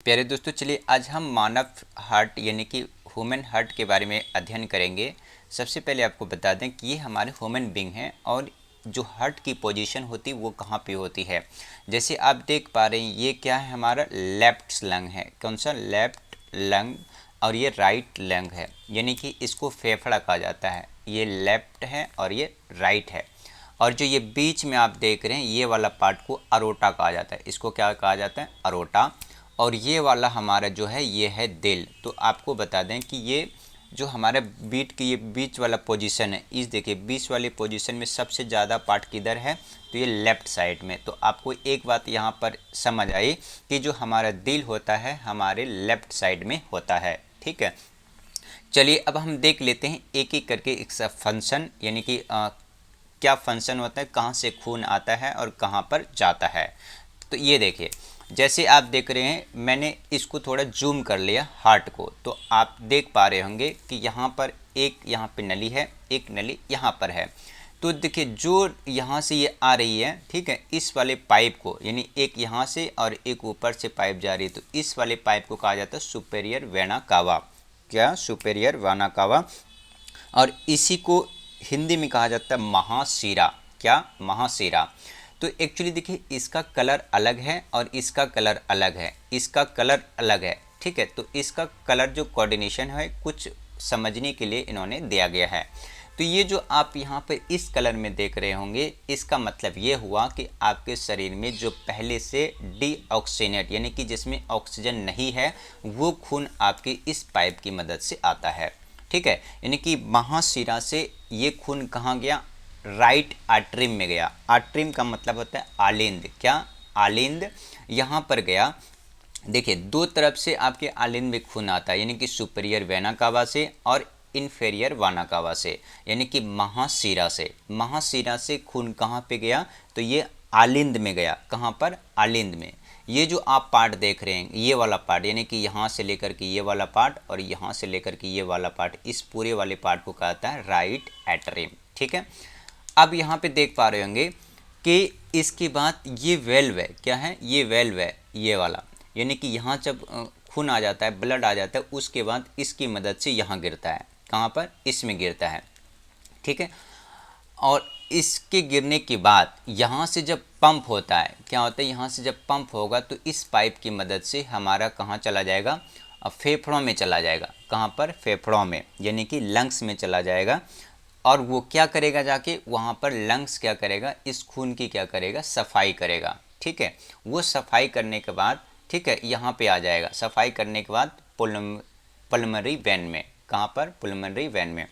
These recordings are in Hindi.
प्यारे दोस्तों, चलिए आज हम मानव हार्ट यानी कि ह्यूमन हार्ट के बारे में अध्ययन करेंगे। सबसे पहले आपको बता दें कि ये हमारे ह्यूमन बींग हैं और जो हार्ट की पोजीशन होती है वो कहाँ पे होती है। जैसे आप देख पा रहे हैं ये क्या है, हमारा लेफ्ट लंग है। कौन सा? Left lung. और ये राइट लंग है, यानी कि इसको फेफड़ा कहा जाता है। ये लेफ्ट है और ये राइट है। और जो ये बीच में आप देख रहे हैं ये वाला पार्ट को अरोटा कहा जाता है। इसको क्या कहा जाता है? अरोटा। और ये वाला हमारा जो है ये है दिल। तो आपको बता दें कि ये जो हमारा बीट की ये बीच वाला पोजीशन है, इस देखिए बीच वाली पोजीशन में सबसे ज़्यादा पार्ट किधर है? तो ये लेफ़्ट साइड में। तो आपको एक बात यहाँ पर समझ आई कि जो हमारा दिल होता है हमारे लेफ़्ट साइड में होता है। ठीक है, चलिए अब हम देख लेते हैं एक एक करके इसका फंक्शन, यानी कि क्या फंक्शन होता है, कहाँ से खून आता है और कहाँ पर जाता है। तो ये देखिए, जैसे आप देख रहे हैं मैंने इसको थोड़ा जूम कर लिया हार्ट को, तो आप देख पा रहे होंगे कि यहाँ पर एक यहाँ पे नली है, एक नली यहाँ पर है। तो देखिए जो यहाँ से ये आ रही है, ठीक है, इस वाले पाइप को, यानी एक यहाँ से और एक ऊपर से पाइप जा रही है, तो इस वाले पाइप को कहा जाता है सुपेरियर वेना कावा। क्या? Superior vena cava. और इसी को हिंदी में कहा जाता है महाशिरा। क्या? महाशिरा। तो एक्चुअली देखिए इसका कलर अलग है और इसका कलर अलग है, इसका कलर अलग है। ठीक है, तो इसका कलर जो कोऑर्डिनेशन है कुछ समझने के लिए इन्होंने दिया गया है। तो ये जो आप यहाँ पर इस कलर में देख रहे होंगे, इसका मतलब ये हुआ कि आपके शरीर में जो पहले से डीऑक्सीनेट यानी कि जिसमें ऑक्सीजन नहीं है वो खून आपके इस पाइप की मदद से आता है। ठीक है, यानी कि महाशिरा से ये खून कहाँ गया? राइट आर्टरी में गया। आर्टरी का मतलब होता है आलिंद। क्या? आलिंद। यहाँ पर गया। देखिए दो तरफ से आपके आलिंद में खून आता है, यानी कि सुपीरियर वेना कावा से और इन्फेरियर वाना कावा से, यानी कि महाशिरा से। महाशिरा से खून कहाँ पे गया? तो ये आलिंद में गया। कहाँ पर? आलिंद में। ये जो आप पार्ट देख रहे हैं ये वाला पार्ट, यानी कि यहाँ से लेकर के ये वाला पार्ट और यहाँ से लेकर के ये वाला पार्ट, इस पूरे वाले पार्ट को कहता है राइट एट्रियम। ठीक है, अब यहाँ पे देख पा रहे होंगे कि इसके बाद ये वेल्व है। क्या है? ये वेल्व है, ये वाला, यानी कि यहाँ जब खून आ जाता है, ब्लड आ जाता है, उसके बाद इसकी मदद से यहाँ गिरता है। कहाँ पर? इसमें गिरता है। ठीक है, और इसके गिरने के बाद यहाँ से जब पंप होता है, क्या होता है? यहाँ से जब पंप होगा तो इस पाइप की मदद से हमारा कहाँ चला जाएगा? फेफड़ों में चला जाएगा। कहाँ पर? फेफड़ों में, यानी कि लंग्स में चला जाएगा। और वो क्या करेगा? जाके वहाँ पर लंग्स क्या करेगा? इस खून की क्या करेगा? सफाई करेगा। ठीक है, वो सफाई करने के बाद, ठीक है, यहाँ पे आ जाएगा। सफाई करने के बाद पल्मोनरी वेन में। कहाँ पर? पल्मोनरी वेन में।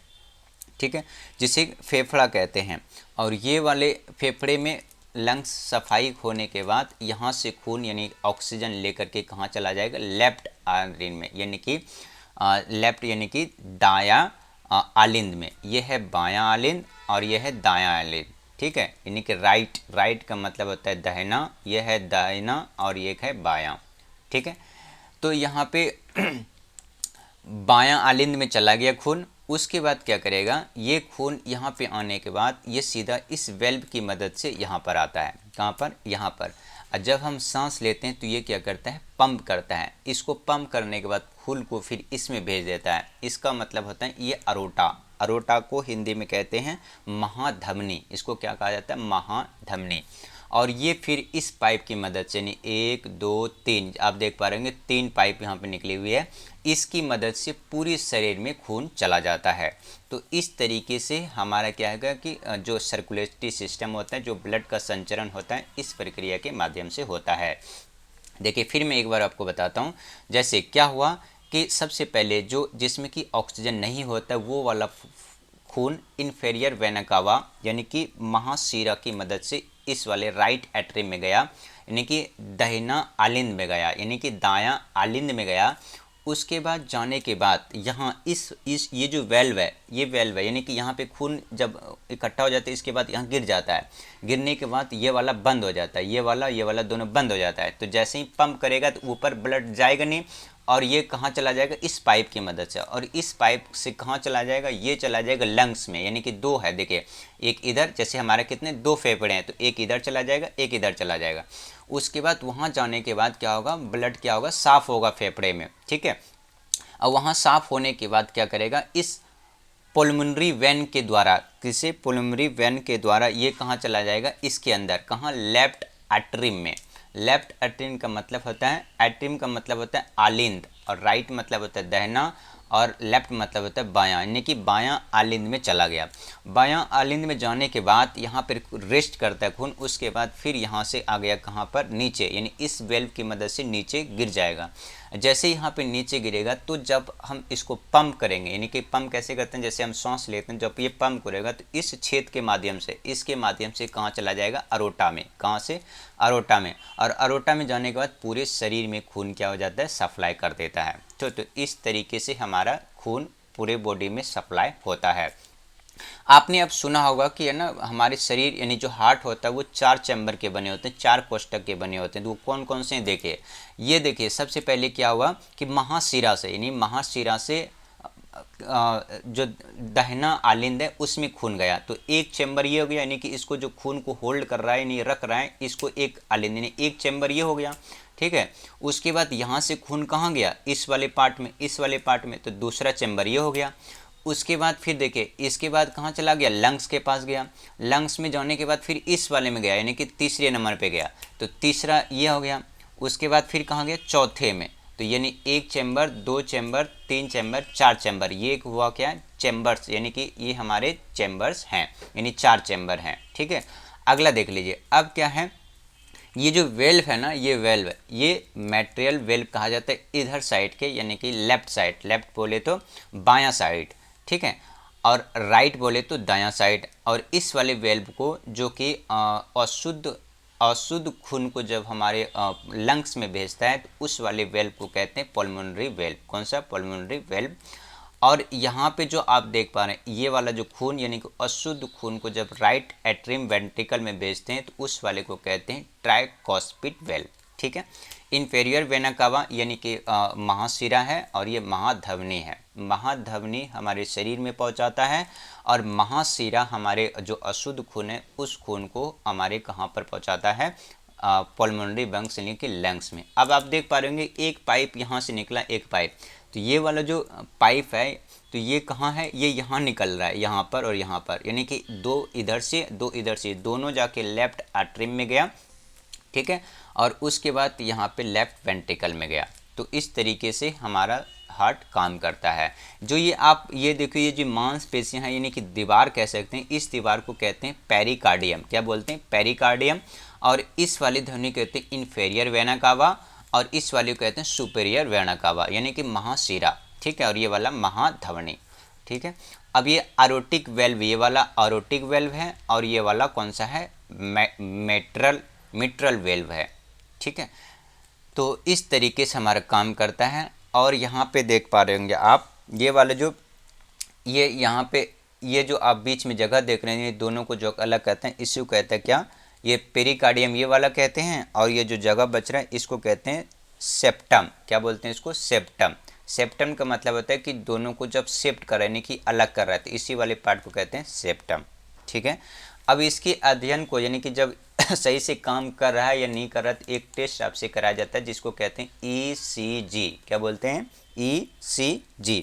ठीक है, जिसे फेफड़ा कहते हैं। और ये वाले फेफड़े में लंग्स सफाई होने के बाद यहाँ से खून यानी ऑक्सीजन लेकर के कहाँ चला जाएगा? लेफ्ट आलिंद में, यानी कि लेफ्ट यानी कि दायां आलिंद में। ये है बायां आलिंद और ये है दायां आलिंद। ठीक है, यानी कि राइट, राइट का मतलब होता है दाहिना, यह है दाहिना और ये है बायां। ठीक है, तो यहाँ पे बायां आलिंद में चला गया खून। उसके बाद क्या करेगा? ये खून यहाँ पे आने के बाद ये सीधा इस वेल्व की मदद से यहाँ पर आता है। कहाँ पर? यहाँ पर। और जब हम सांस लेते हैं तो ये क्या करता है? पंप करता है। इसको पंप करने के बाद खून को फिर इसमें भेज देता है। इसका मतलब होता है ये अरोटा। अरोटा को हिंदी में कहते हैं महाधमनी। इसको क्या कहा जाता है? महाधमनी। और ये फिर इस पाइप की मदद से, नहीं, 1 2 3, आप देख पा रहे होंगे 3 पाइप यहाँ पे निकली हुई है। इसकी मदद से पूरे शरीर में खून चला जाता है। तो इस तरीके से हमारा क्या है कि जो सर्कुलेटरी सिस्टम होता है, जो ब्लड का संचरण होता है, इस प्रक्रिया के माध्यम से होता है। देखिए फिर मैं एक बार आपको बताता हूँ। जैसे क्या हुआ कि सबसे पहले जो जिसमें कि ऑक्सीजन नहीं होता वो वाला खून इन्फेरियर वेना कावा यानी कि महाशिरा की मदद से इस वाले राइट एट्रियम में गया, यानी कि दाहिना आलिंद में गया, यानी कि दायां आलिंद में गया। उसके बाद जाने के बाद यहाँ इस ये जो वेल्व है, ये वेल्व है, यानी कि यहाँ पे खून जब इकट्ठा हो जाता है इसके बाद यहाँ गिर जाता है। गिरने के बाद ये वाला बंद हो जाता है, ये वाला दोनों बंद हो जाता है। तो जैसे ही पंप करेगा तो ऊपर ब्लड जाएगा नहीं और ये कहाँ चला जाएगा, इस पाइप की मदद से, और इस पाइप से कहाँ चला जाएगा, ये चला जाएगा लंग्स में, यानी कि दो है, देखिए एक इधर, जैसे हमारे कितने दो फेफड़े हैं, तो एक इधर चला जाएगा, एक इधर चला जाएगा। उसके बाद वहाँ जाने के बाद क्या होगा, ब्लड क्या होगा, साफ होगा फेफड़े में, ठीक है। और वहाँ साफ होने के बाद क्या करेगा, इस पुलमोनरी वेन के द्वारा, किसी पुलमोनरी वेन के द्वारा ये कहाँ चला जाएगा, इसके अंदर, कहाँ, लेफ्ट एट्रिम में। लेफ्ट एट्रिम का मतलब होता है, एट्रिम का मतलब होता है आलिंद, और राइट मतलब होता है दाहिना, और लेफ्ट मतलब होता है बायां, यानी कि बायां आलिंद में चला गया। बायां आलिंद में जाने के बाद यहाँ पर रेस्ट करता है खून, उसके बाद फिर यहाँ से आ गया कहाँ पर, नीचे, यानी इस वेल्व की मदद से नीचे गिर जाएगा। जैसे यहाँ पे नीचे गिरेगा तो जब हम इसको पंप करेंगे, यानी कि पंप कैसे करते हैं, जैसे हम सांस लेते हैं, जब ये पंप करेगा तो इस छेद के माध्यम से, इसके माध्यम से कहाँ चला जाएगा, अरोटा में, कहाँ से, अरोटा में, और अरोटा में जाने के बाद पूरे शरीर में खून क्या हो जाता है, सप्लाई कर देता है। तो इस तरीके से हमारा खून पूरे बॉडी में सप्लाई होता है। आपने अब सुना होगा कि है ना, हमारे शरीर यानी जो हार्ट होता है वो 4 चैम्बर के बने होते हैं, 4 कोष्ठक के बने होते हैं। तो वो कौन कौन से हैं, देखिए, ये देखिए, सबसे पहले क्या हुआ कि महाशिरा से, यानी महाशिरा से जो दाहिना आलिंद है उसमें खून गया, तो एक चैम्बर ये हो गया, यानी कि इसको जो खून को होल्ड कर रहा है, यानी रख रहा है, इसको एक आलिंद, यानी एक चैम्बर ये हो गया, ठीक है। उसके बाद यहाँ से खून कहाँ गया, इस वाले पार्ट में, इस वाले पार्ट में, तो दूसरा चैम्बर ये हो गया। उसके बाद फिर देखिए, इसके बाद कहाँ चला गया, लंग्स के पास गया, लंग्स में जाने के बाद फिर इस वाले में गया, यानी कि तीसरे नंबर पे गया, तो तीसरा ये हो गया। उसके बाद फिर कहाँ गया, चौथे में, तो यानी एक चैम्बर, दो चैम्बर, तीन चैम्बर, 4 चैम्बर, ये हुआ क्या, चैम्बर्स, यानी कि ये हमारे चैम्बर्स हैं, यानी 4 चैम्बर हैं, ठीक है। अगला देख लीजिए, अब क्या है, ये जो वेल्व है ना, ये वेल्व, ये मैटेरियल वेल्व कहा जाता है इधर साइड के, यानी कि लेफ्ट साइड, लेफ्ट बोले तो बायां साइड, ठीक है, और राइट बोले तो दायां साइड। और इस वाले वेल्व को जो कि अशुद्ध खून को जब हमारे लंग्स में भेजता है, तो उस वाले वेल्व को कहते हैं पल्मोनरी वेल्व। कौन सा, पल्मोनरी वेल्व। और यहाँ पे जो आप देख पा रहे हैं, ये वाला जो खून, यानी कि अशुद्ध खून को जब राइट एट्रियम वेंट्रिकल में भेजते हैं, तो उस वाले को कहते हैं ट्राइकॉस्पिड वेल्व, ठीक है। इन्फेरियर वेना कावा, यानी कि महाशिरा है, और ये महाधमनी है। महाधमनी हमारे शरीर में पहुंचाता है, और महाशिरा हमारे जो अशुद्ध खून है उस खून को हमारे कहाँ पर पहुंचाता है, पल्मोनरी बंक्स, यानी कि लंग्स में। अब आप देख पा रहे होंगे, एक पाइप यहाँ से निकला, एक पाइप, तो ये वाला जो पाइप है, तो ये कहाँ है, ये यहाँ निकल रहा है, यहाँ पर और यहाँ पर, यानी कि दो इधर से, दो इधर से, दोनों जाके लेफ्ट एट्रियम में गया, ठीक है, और उसके बाद यहाँ पे लेफ्ट वेंट्रिकल में गया। तो इस तरीके से हमारा हार्ट काम करता है। जो ये आप ये देखो, ये जो मांसपेशियाँ हैं, यानी कि दीवार कह सकते हैं, इस दीवार को कहते हैं पेरिकार्डियम। क्या बोलते हैं, पेरिकार्डियम। और इस वाली ध्वनि कहते हैं इन्फेरियर वेना कावा, और इस वाले को कहते हैं सुपेरियर वेना कावा, यानी कि महाशिरा, ठीक है, और ये वाला महाधमनी, ठीक है। अब ये एरोटिक वेल्व, ये वाला एरोटिक वेल्व है, और ये वाला कौन सा है, मिट्रल वेल्व है, ठीक है। तो इस तरीके से हमारा काम करता है। और यहाँ पे देख पा रहे होंगे आप, ये वाले जो, ये यहाँ पे, ये जो आप बीच में जगह देख रहे हैं, ये दोनों को जो अलग कहते हैं, इसी को कहते हैं क्या, ये पेरिकार्डियम, ये वाला कहते हैं, और ये जो जगह बच रहा है इसको कहते हैं सेप्टम। क्या बोलते हैं इसको, सेप्टम। सेप्टम का मतलब होता है कि दोनों को जब सेप्ट कर, यानी कि अलग कर रहा है, तो इसी वाले पार्ट को कहते हैं सेप्टम, ठीक है। अब इसके अध्ययन को, यानी कि जब सही से काम कर रहा है या नहीं कर रहा है, तो एक टेस्ट आपसे कराया जाता है जिसको कहते हैं ECG। क्या बोलते हैं, ECG।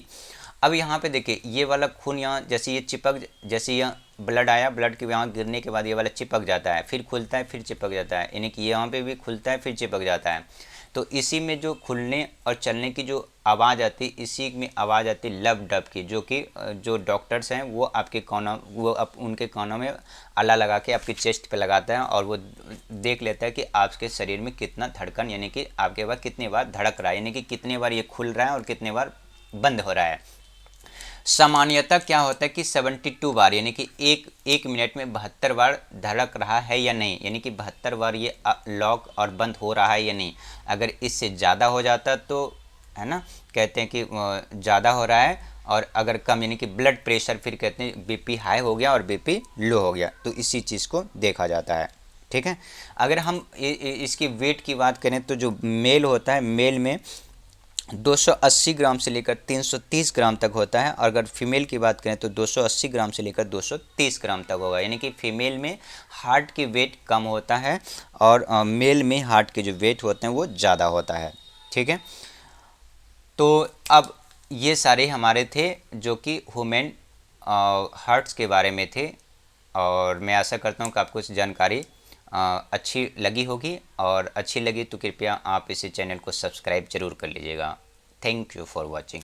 अब यहाँ पे देखिए, ये वाला खून यहाँ जैसे ये चिपक, जैसे यहाँ ब्लड आया, ब्लड के यहाँ गिरने के बाद ये वाला चिपक जाता है, फिर खुलता है, फिर चिपक जाता है, यानी कि यहाँ पे भी खुलता है, फिर चिपक जाता है। तो इसी में जो खुलने और चलने की जो आवाज़ आती, इसी में आवाज़ आती लब डब की, जो कि जो डॉक्टर्स हैं वो आपके कानों, वो उनके कानों में आला लगा के आपकी चेस्ट पे लगाता है, और वो देख लेता है कि आपके शरीर में कितना धड़कन, यानी कि आपके पास कितनी बार धड़क रहा है, यानी कि कितने बार ये खुल रहा है और कितने बार बंद हो रहा है। सामान्यतः क्या होता है कि 72 बार, यानी कि एक मिनट में 72 बार धड़क रहा है या नहीं, यानी कि 72 बार ये लॉक और बंद हो रहा है या नहीं। अगर इससे ज़्यादा हो जाता तो, है ना, कहते हैं कि ज़्यादा हो रहा है, और अगर कम, यानी कि ब्लड प्रेशर, फिर कहते हैं BP हाई हो गया और BP लो हो गया। तो इसी चीज़ को देखा जाता है, ठीक है। अगर हम इसकी वेट की बात करें, तो जो मेल होता है, मेल में 280 ग्राम से लेकर 330 ग्राम तक होता है। और अगर फीमेल की बात करें तो 280 ग्राम से लेकर 230 ग्राम तक होगा। यानी कि फीमेल में हार्ट की वेट कम होता है और मेल में हार्ट के जो वेट होते हैं वो ज़्यादा होता है। ठीक है, तो अब ये सारे हमारे थे जो कि ह्यूमन हार्ट्स के बारे में थे। और मैं आशा करता हूँ कि आपको इस जानकारी अच्छी लगी होगी, और अच्छी लगी तो कृपया आप इस चैनल को सब्सक्राइब जरूर कर लीजिएगा। Thank you for watching.